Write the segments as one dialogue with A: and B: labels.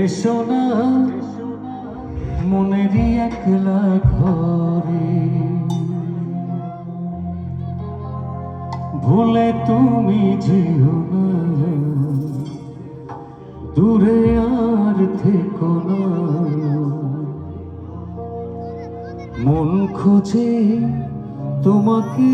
A: এসো না মনেরই একলা ঘরে, ভুলে তুমি যেও না, দূরে আর থেকো না। মন খোঁজে তোমাকে,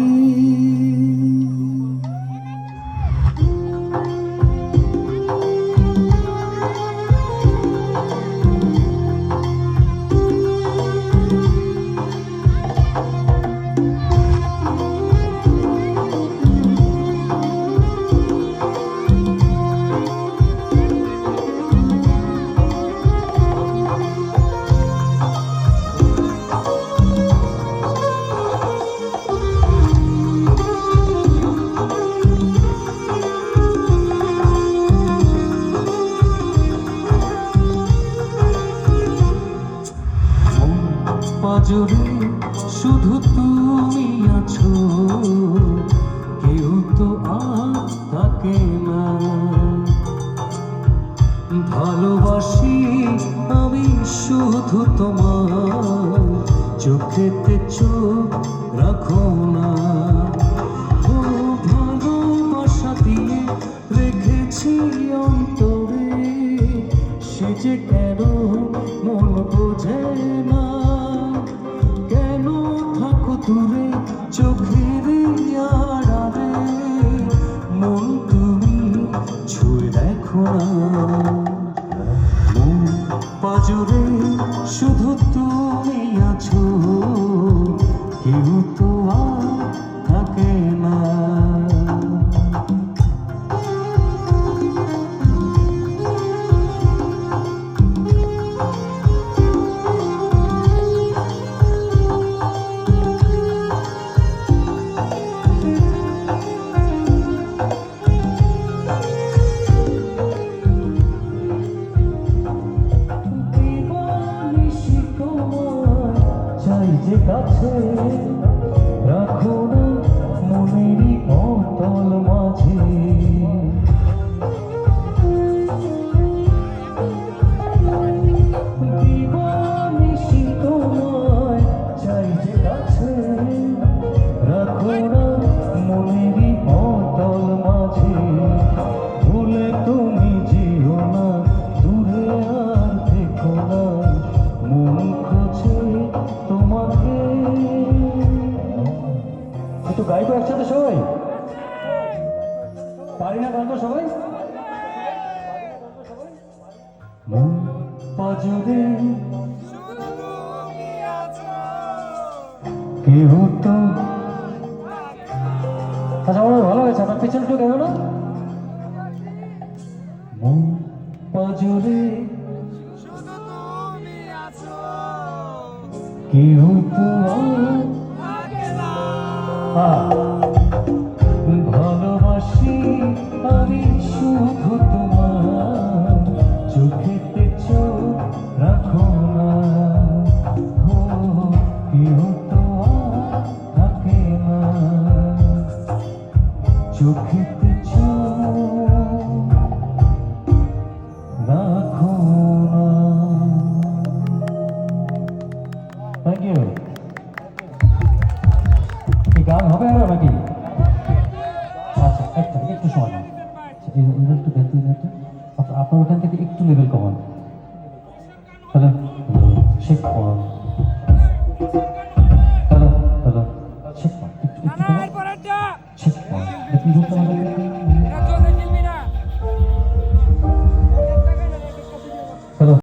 A: পাজরে শুধু তুমি আছো, কেউ তো আর থাকে না। ভালোবাসি আমি শুধু তোমার, চোখেতে চোখ রাখো না। ও ভালোবাসা দিয়ে রেখেছি অন্তরে, সে যে কেন মন বোঝে না। দূরে চোখের আড়ালে মন তুমি ছুঁয়ে দেখো না। মন পাজরে শুধু তুমি আছো, কেউ তো আর থাকে না। যে কাছে রাখো না মনেরই অতল মাঝে, দিবানিশি তোমায় চাই যে কাছে রাখো না মনেরই অতল মাঝে। ভুলে তুমি যেও না, দূরে আর থেকো না। মন খোঁজে তোমাকে। একটু গাইবো একসাথে সবাই, পারি না গান তো সবাই। মন পাজরে কেউ তো, আচ্ছা আমার ভালো হয়েছে, আমার পিছনে একটু গেল না। মন পাজরে কেউ তো ভালোবাসি আমি শুধু তোমার, চোখেতে চোখ রাখো না। কেউ তো থাকে না, চোখেতে চোখ রাখো না। Thank you. গান হবে আরো নাকি? আচ্ছা একটু সময় নেই, একটু দেখতে আপনার ওখান থেকে একটু লেভেল কমান, তাহলে শেখ